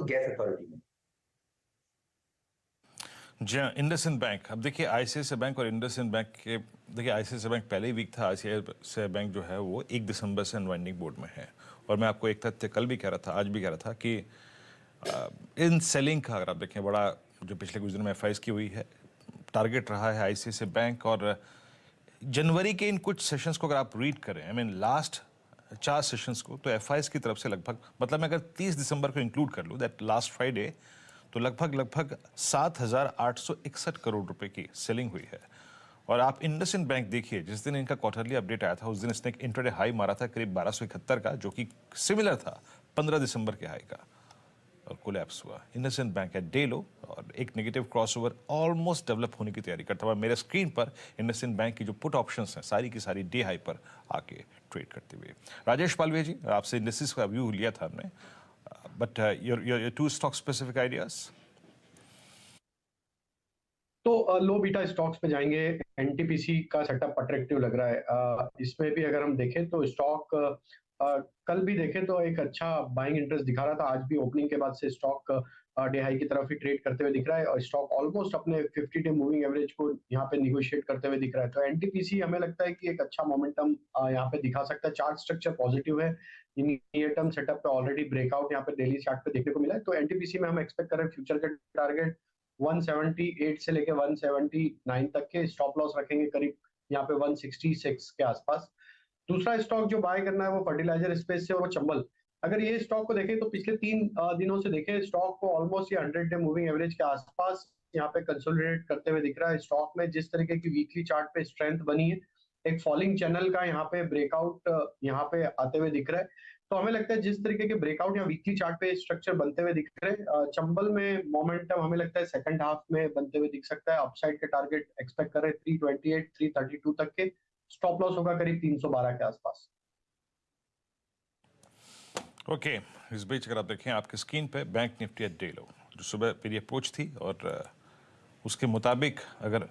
Gas authority में। जी हाँ, IndusInd bank. अब देखिए आईसीआईसीआई बैंक और इंडसइंड बैंक के, देखिए आईसीआईसीआई बैंक पहले ही वीक था, आईसीआईसीआई बैंक जो है वो 1 दिसंबर से अनवाइंडिंग मोड में है। और मैं आपको एक तथ्य कल भी कह रहा था, आज भी कह रहा था कि इन सेलिंग का अगर आप देखें बड़ा जो पिछले कुछ दिनों में एफआईआईस की हुई है, टारगेट रहा है आईसीआईसीआई बैंक। और जनवरी के इन कुछ सेशंस को अगर आप रीड करें, आई मीन लास्ट 4 सेशंस को, तो एफआईआईस की तरफ से लगभग, मतलब मैं अगर 30 दिसंबर को इंक्लूड कर लूँ, दैट लास्ट फ्राइडे, तो लगभग 7,861 करोड़ रुपए की सेलिंग हुई है। और आप इंडसइंड बैंक देखिए, जिस दिन इनका क्वार्टरली अपडेट आया था उस दिन इसने एक इंट्राडे हाई मारा था करीब 1271 का, जो कि सिमिलर था 15 दिसंबर के हाई का, और कोलैप्स हुआ। इंडसइंड बैंक है डे लो और एक नेगेटिव क्रॉसओवर ऑलमोस्ट डेवलप होने की तैयारी करता हुआ मेरे स्क्रीन पर इंडसइंड बैंक की जो पुट ऑप्शंस हैं सारी की सारी डे हाई पर आके ट्रेड करते हुए। राजेश पालवे जी, आपसे इंडस्ट्रीज का व्यू लिया था हमने, but your 2 stock specific ideas. तो लो बीटा स्टॉक्स पे जाएंगे। एनटीपीसी का सेटअप अट्रैक्टिव लग रहा है। इसमें भी अगर हम देखें तो स्टॉक कल भी देखें तो एक अच्छा बाइंग इंटरेस्ट दिखा रहा था। आज भी ओपनिंग के बाद से स्टॉक डे हाई की तरफ ही ट्रेड करते हुए दिख रहा है और स्टॉक ऑलमोस्ट अपने 50 डे मूविंग एवरेज को यहाँ पे निगोशिएट करते हुए दिख रहा है। तो एनटीपीसी हमें लगता है कि एक अच्छा मोमेंटम यहाँ पे दिखा सकता है। चार्ट स्ट्रक्चर पॉजिटिव है। नियर टर्म सेटअप पे ऑलरेडी ब्रेकआउट यहाँ पे डेली चार्ट पे देखने को मिला है। तो एनटीपीसी में हम एक्सपेक्ट कर रहे हैं फ्यूचर के टारगेट 178 से लेके 179 तक के, स्टॉप लॉस रखेंगे करीब यहाँ पे 166 के आसपास। दूसरा स्टॉक जो बाय करना है वो फर्टिलाइजर स्पेस से और वो चंबल। अगर ये स्टॉक को देखें तो पिछले 3 दिनों से देखें स्टॉक को ऑलमोस्ट ये 100 डे मूविंग एवरेज के आसपास यहाँ पे कंसोलिडेट करते हुए दिख रहा है। स्टॉक में जिस तरीके की वीकली चार्ट पे स्ट्रेंथ बनी है, एक फॉलिंग चैनल का यहाँ पे ब्रेकआउट यहाँ पे आते हुए दिख रहा है। तो हमें लगता है जिस तरीके के ब्रेकआउट या वीकली चार्ट पे स्ट्रक्चर बनते हुए दिख रहे हैं, चंबल में मोमेंटम हमें लगता है सेकंड हाफ में बनते हुए दिख सकता है। अपसाइड के टारगेट एक्सपेक्ट कर रहे हैं 328 332 तक के, स्टॉप लॉस होगा करीब 312 के आसपास। ओके, इस बीच अगर आप देखें आपके स्क्रीन पे bank Nifty at day low, जो सुबह मेरी अप्रोच थी और उसके मुताबिक अगर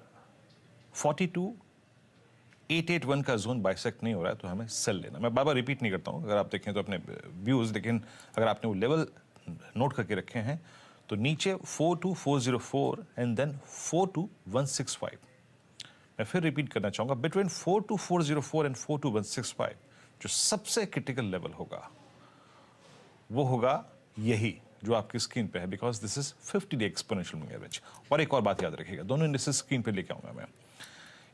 42,881 का जोन बाइसेक्ट नहीं हो रहा है तो हमें सेल लेना। मैं बार बार रिपीट नहीं करता हूँ, अगर आप देखें तो अपने व्यूज़, लेकिन अगर आपने वो लेवल नोट करके रखे हैं तो नीचे 42404 एंड देन 42165। मैं फिर रिपीट करना चाहूँगा, बिटवीन 42404 एंड 42165 जो सबसे क्रिटिकल लेवल होगा वो होगा यही जो आपकी स्क्रीन पे है, because this is 50 day exponential moving average. और एक और बात याद रखिएगा, दोनों इंडिसेस स्क्रीन पे लेके आऊंगा मैं।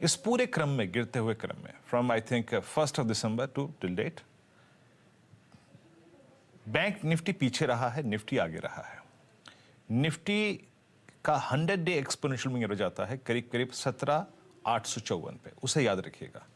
इस पूरे क्रम में, गिरते हुए क्रम में, from I think 1 December to till date, bank Nifty पीछे रहा है, निफ्टी आगे रहा है। निफ्टी का 100 डे एक्सपोनेंशियल मूविंग एवरेज आता है करीब करीब 17,854 पे, उसे याद रखिएगा।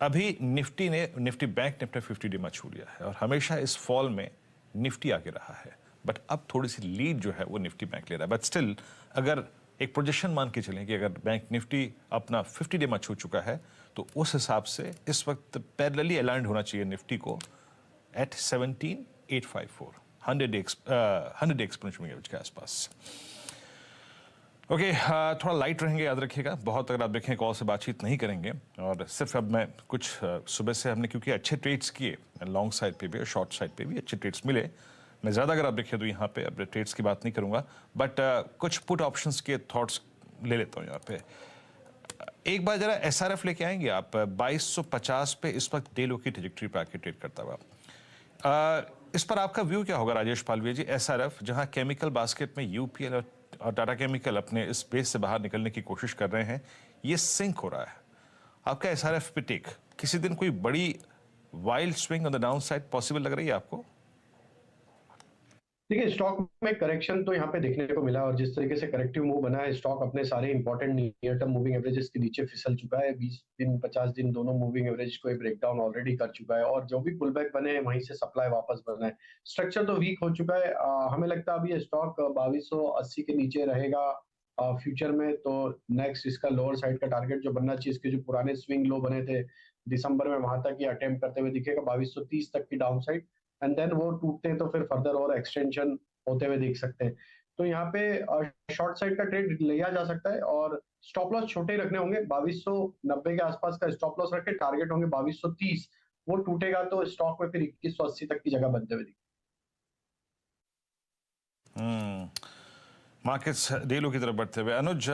अभी निफ्टी बैंक ने अपना 50 डे छू लिया है और हमेशा इस फॉल में निफ्टी आगे रहा है, बट अब थोड़ी सी लीड जो है वो निफ्टी बैंक ले रहा है। बट स्टिल अगर एक प्रोजेक्शन मान के चलें कि अगर बैंक निफ्टी अपना 50 डे छू चुका है तो उस हिसाब से इस वक्त पैरेलली अलाइंड होना चाहिए निफ्टी को एट 17,854, 100 डे एक्सपोनेंशियल एवरेज के आसपास। ओके, थोड़ा लाइट रहेंगे, याद रखिएगा। बहुत अगर आप देखें कॉल से बातचीत नहीं करेंगे और सिर्फ अब मैं कुछ सुबह से हमने क्योंकि अच्छे ट्रेड्स किए, लॉन्ग साइड पे भी और शॉर्ट साइड पे भी अच्छे ट्रेड्स मिले। मैं ज़्यादा अगर आप देखें तो यहाँ पे अब ट्रेड्स की बात नहीं करूँगा, बट कुछ पुट ऑप्शंस के थॉट्स ले लेता हूँ यहाँ पे। एक बार जरा SRF लेके आएंगे आप, 2250 पे इस वक्त डे लो की ट्रेजेक्टरी पे आके ट्रेड करता हुआ। इस पर आपका व्यू क्या होगा राजेश पालवे जी? SRF जहाँ केमिकल बास्केट में UPL और टाटा केमिकल अपने इस स्पेस से बाहर निकलने की कोशिश कर रहे हैं, ये सिंक हो रहा है। आपका SRF पे टेक, किसी दिन कोई बड़ी wild swing on the down side possible लग रही है आपको? देखिए स्टॉक में करेक्शन तो यहाँ पे देखने को मिला और जिस तरीके से करेक्टिव मूव बना है, स्टॉक अपने सारे important near term moving averages के नीचे फिसल चुका है। 20 दिन 50 दिन दोनों मूविंग एवरेज को ब्रेकडाउन ऑलरेडी कर चुका है और जो भी पुल बैक बने हैं वहीं से सप्लाई वापस बना है। स्ट्रक्चर तो वीक हो चुका है। हमें लगता है अभी ये स्टॉक 2280 के नीचे रहेगा फ्यूचर में। तो नेक्स्ट इसका लोअर साइड का टारगेट जो बनना चाहिए, इसके जो पुराने स्विंग लो बने थे दिसंबर में, वहां तक ये अटेम्प्ट करते हुए दिखेगा 2230 तक की डाउन साइड। एंड देन वो टूटते हैं तो फिर फर्दर और एक्सटेंशन होते हुए देख सकते हैं। तो यहाँ पे शॉर्ट साइड का ट्रेड लिया जा सकता है और स्टॉप लॉस छोटे ही रखने होंगे। 2290 के आसपास का स्टॉप लॉस रखे, टारगेट होंगे 2230। वो टूटेगा तो स्टॉक में फिर 2180 तक की जगह बनते हुए दिखेगा। मार्केट्स डीलों की तरफ बढ़ते हुए अनुज